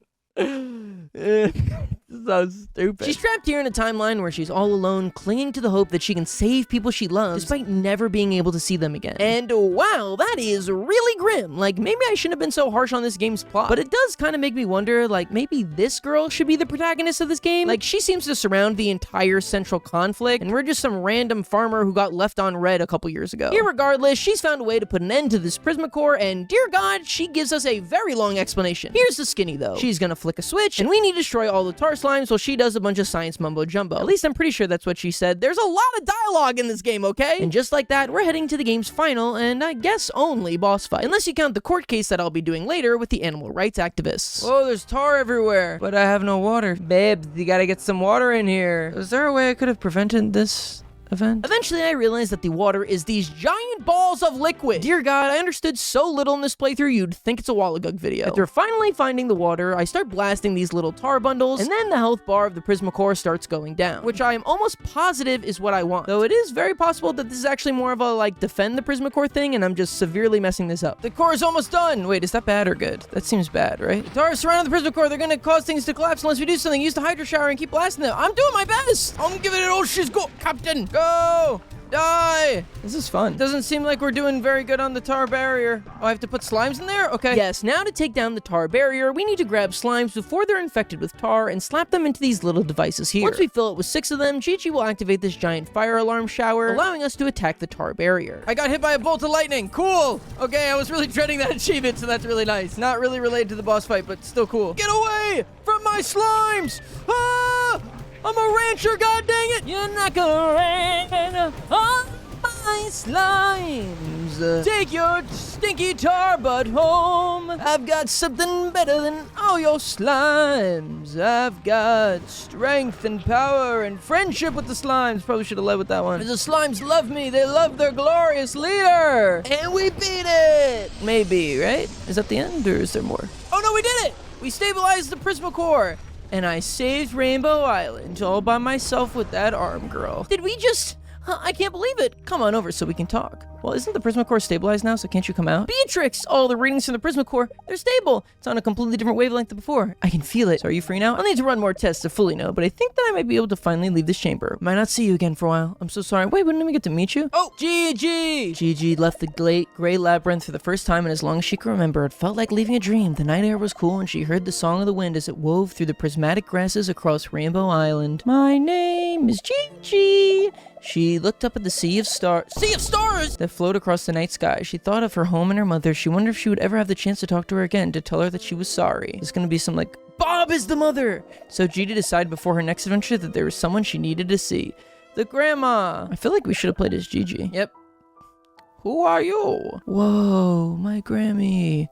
So stupid. She's trapped here in a timeline where she's all alone, clinging to the hope that she can save people she loves, despite never being able to see them again. And wow, that is really grim. Like, maybe I shouldn't have been so harsh on this game's plot, but it does kind of make me wonder, like, maybe this girl should be the protagonist of this game? Like, she seems to surround the entire central conflict, and we're just some random farmer who got left on red a couple years ago. Irregardless, she's found a way to put an end to this Prisma core, and dear God, she gives us a very long explanation. Here's the skinny, though. She's gonna flick a switch, and we need to destroy all the tar slimes while she does a bunch of science mumbo jumbo. At least I'm pretty sure that's what she said. There's a lot of dialogue in this game, okay? And just like that, we're heading to the game's final, and I guess only boss fight. Unless you count the court case that I'll be doing later with the animal rights activists. Oh, there's tar everywhere, but I have no water. Babe, you gotta get some water in here. Is there a way I could have prevented this event? Eventually, I realized that the water is these giant balls of liquid. Dear God, I understood so little in this playthrough, you'd think it's a Wallagug video. After finally finding the water, I start blasting these little tar bundles, and then the health bar of the Prisma core starts going down, which I am almost positive is what I want. Though it is very possible that this is actually more of a, like, defend the Prisma core thing, and I'm just severely messing this up. The core is almost done. Wait, is that bad or good? That seems bad, right? The tars surrounding the Prisma core. They're gonna cause things to collapse unless we do something. Use the hydro shower and keep blasting them. I'm doing my best. I'm giving it all she's got, Captain. Go! Die! This is fun. Doesn't seem like we're doing very good on the tar barrier. Oh, I have to put slimes in there? Okay. Yes, now to take down the tar barrier, we need to grab slimes before they're infected with tar and slap them into these little devices here. Once we fill it with 6 of them, Gigi will activate this giant fire alarm shower, allowing us to attack the tar barrier. I got hit by a bolt of lightning. Cool. Okay, I was really dreading that achievement, so that's really nice. Not really related to the boss fight, but still cool. Get away from my slimes! Ah! I'm a rancher, god dang it! You're not gonna rain on my slimes. Take your stinky tar butt home. I've got something better than all your slimes. I've got strength and power and friendship with the slimes. Probably should have led with that one. The slimes love me. They love their glorious leader. And we beat it. Maybe, right? Is that the end, or is there more? Oh no, we did it! We stabilized the Prisma core. And I saved Rainbow Island all by myself with that arm girl. Did we just... I can't believe it. Come on over so we can talk. Well, isn't the Prisma core stabilized now, so can't you come out? Beatrix! All the readings from the Prisma core, they're stable. It's on a completely different wavelength than before. I can feel it. So are you free now? I'll need to run more tests to fully know, but I think that I might be able to finally leave this chamber. Might not see you again for a while. I'm so sorry. Wait, wouldn't we get to meet you? Oh, Gigi! Gigi left the gray labyrinth for the first time, and as long as she can remember, it felt like leaving a dream. The night air was cool, and she heard the song of the wind as it wove through the prismatic grasses across Rainbow Island. My name is Gigi. She looked up at the sea of stars that float across the night sky. She thought of her home and her mother. She wondered if she would ever have the chance to talk to her again, to tell her that she was sorry. It's gonna be some like, Bob is the mother! So Gigi decided before her next adventure that there was someone she needed to see. The grandma! I feel like we should have played as Gigi. Yep. Who are you? Whoa, my Grammy.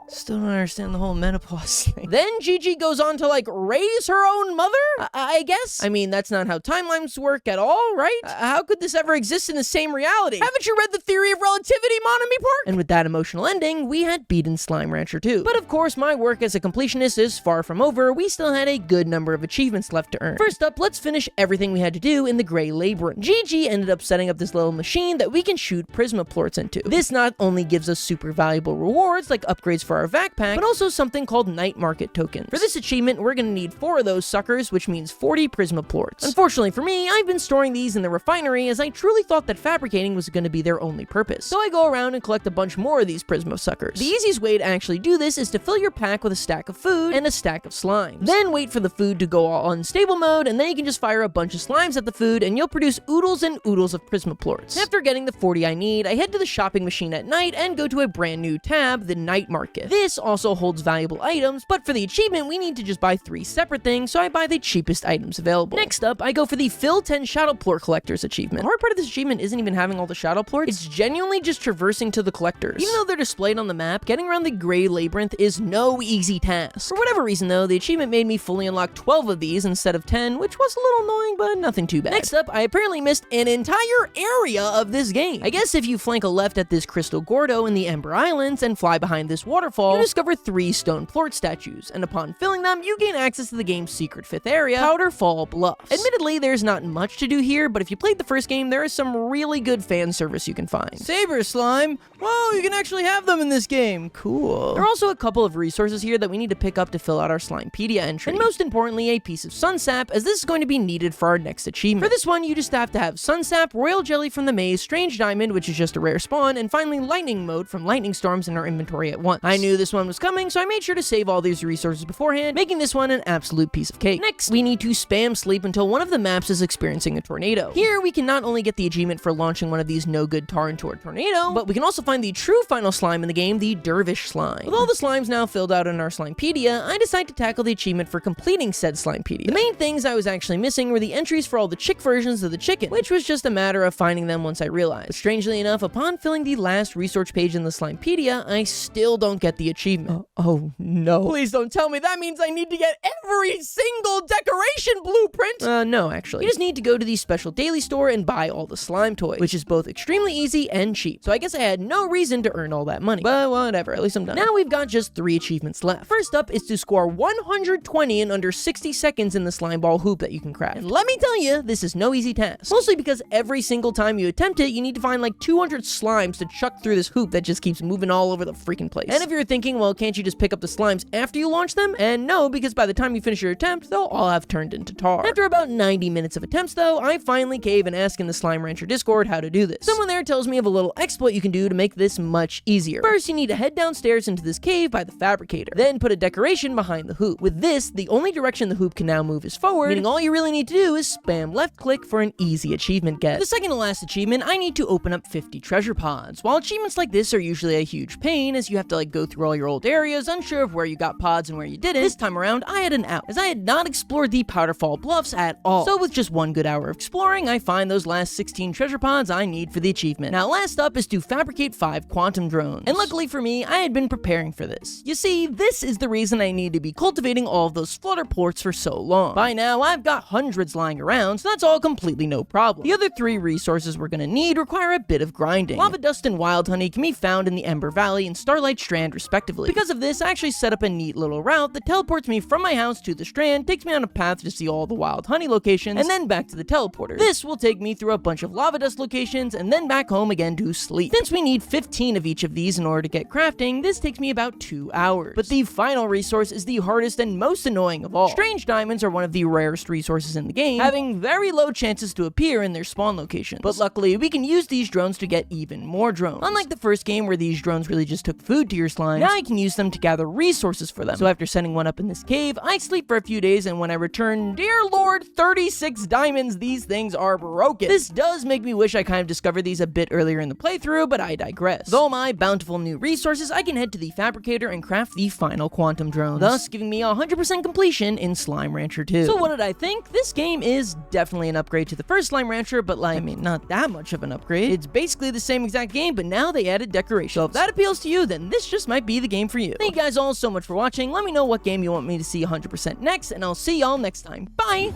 Still don't understand the whole menopause thing. Then Gigi goes on to, like, raise her own mother? I guess? I mean, that's not how timelines work at all, right? How could this ever exist in the same reality? Haven't you read the theory of relativity, Mon ami pork? And with that emotional ending, we had beaten Slime Rancher too. But of course, my work as a completionist is far from over. We still had a good number of achievements left to earn. First up, let's finish everything we had to do in the Gray Labyrinth. Gigi ended up setting up this little machine that we can shoot Prisma plorts into. This not only gives us super valuable rewards, like upgrades for our backpack, but also something called night market tokens. For this achievement, we're gonna need 4 of those suckers, which means 40 Prisma plorts. Unfortunately for me, I've been storing these in the refinery as I truly thought that fabricating was gonna be their only purpose. So I go around and collect a bunch more of these Prisma suckers. The easiest way to actually do this is to fill your pack with a stack of food and a stack of slimes. Then wait for the food to go all unstable mode, and then you can just fire a bunch of slimes at the food and you'll produce oodles and oodles of Prisma plorts. After getting the 40 I need, I head to the shopping machine at night and go to a brand new tab, the night market. gift. This also holds valuable items, but for the achievement, we need to just buy 3 separate things, so I buy the cheapest items available. Next up, I go for the Fill 10 Shadow Plort Collectors achievement. The hard part of this achievement isn't even having all the Shadow Plorts, it's genuinely just traversing to the collectors. Even though they're displayed on the map, getting around the gray labyrinth is no easy task. For whatever reason though, the achievement made me fully unlock 12 of these instead of 10, which was a little annoying, but nothing too bad. Next up, I apparently missed an entire area of this game. I guess if you flank a left at this crystal Gordo in the Ember Islands and fly behind this waterfall, you discover 3 stone plort statues, and upon filling them, you gain access to the game's secret 5th area, Powderfall Bluffs. Admittedly, there's not much to do here, but if you played the first game, there is some really good fan service you can find. Saber slime? Whoa, you can actually have them in this game. Cool. There are also a couple of resources here that we need to pick up to fill out our Slimepedia entry. And most importantly, a piece of sun sap, as this is going to be needed for our next achievement. For this one, you just have to have sun sap, royal jelly from the maze, strange diamond, which is just a rare spawn, and finally lightning mode from lightning storms in our inventory at once. I knew this one was coming, so I made sure to save all these resources beforehand, making this one an absolute piece of cake. Next, we need to spam sleep until one of the maps is experiencing a tornado. Here, we can not only get the achievement for launching one of these no-good tar into a tornado, but we can also find the true final slime in the game, the Dervish Slime. With all the slimes now filled out in our Slimepedia, I decide to tackle the achievement for completing said Slimepedia. The main things I was actually missing were the entries for all the chick versions of the chicken, which was just a matter of finding them once I realized. But strangely enough, upon filling the last resource page in the Slimepedia, I still don't get the achievement. Oh no. Please don't tell me that means I need to get every single decoration blueprint. No, actually. You just need to go to the special daily store and buy all the slime toys, which is both extremely easy and cheap. So I guess I had no reason to earn all that money. But whatever, at least I'm done. Now we've got just 3 achievements left. First up is to score 120 in under 60 seconds in the slime ball hoop that you can craft. And let me tell you, this is no easy task. Mostly because every single time you attempt it, you need to find like 200 slimes to chuck through this hoop that just keeps moving all over the freaking place. And if you're thinking, well, can't you just pick up the slimes after you launch them? And no, because by the time you finish your attempt, they'll all have turned into tar. After about 90 minutes of attempts though, I finally cave and ask in the Slime Rancher Discord how to do this. Someone there tells me of a little exploit you can do to make this much easier. First, you need to head downstairs into this cave by the fabricator. Then put a decoration behind the hoop. With this, the only direction the hoop can now move is forward, meaning all you really need to do is spam left click for an easy achievement get. The second to last achievement, I need to open up 50 treasure pods. While achievements like this are usually a huge pain, as you have to like go through all your old areas, unsure of where you got pods and where you didn't, this time around, I had an out, as I had not explored the Powderfall Bluffs at all. So with just 1 good hour of exploring, I find those last 16 treasure pods I need for the achievement. Now last up is to fabricate 5 quantum drones. And luckily for me, I had been preparing for this. You see, this is the reason I need to be cultivating all of those flutter plorts for so long. By now, I've got hundreds lying around, so that's all completely no problem. The other 3 resources we're gonna need require a bit of grinding. Lava dust and wild honey can be found in the Ember Valley and Starlight Strand respectively. Because of this, I actually set up a neat little route that teleports me from my house to the strand, takes me on a path to see all the wild honey locations, and then back to the teleporter. This will take me through a bunch of lava dust locations and then back home again to sleep. Since we need 15 of each of these in order to get crafting, this takes me about 2 hours. But the final resource is the hardest and most annoying of all. Strange diamonds are one of the rarest resources in the game, having very low chances to appear in their spawn locations. But luckily, we can use these drones to get even more drones. Unlike the first game where these drones really just took food to your slimes, now I can use them to gather resources for them. So after setting one up in this cave, I sleep for a few days, and when I return, dear lord, 36 diamonds, these things are broken. This does make me wish I kind of discovered these a bit earlier in the playthrough, but I digress. With all my bountiful new resources, I can head to the fabricator and craft the final quantum drones, thus giving me 100% completion in Slime Rancher 2. So what did I think? This game is definitely an upgrade to the first Slime Rancher, but like, I mean, not that much of an upgrade. It's basically the same exact game, but now they added decorations. So if that appeals to you, then this just might be the game for you. Thank you guys all so much for watching. Let me know what game you want me to see 100% next, and I'll see y'all next time. Bye!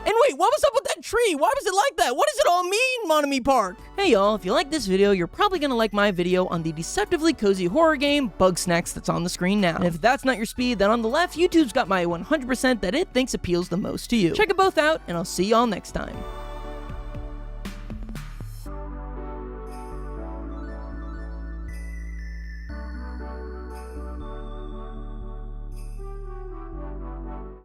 And wait, what was up with that tree? Why was it like that? What does it all mean, Monami Park? Hey y'all, if you like this video, you're probably gonna like my video on the deceptively cozy horror game, Bug Snacks, that's on the screen now. And if that's not your speed, then on the left, YouTube's got my 100% that it thinks appeals the most to you. Check it both out, and I'll see y'all next time.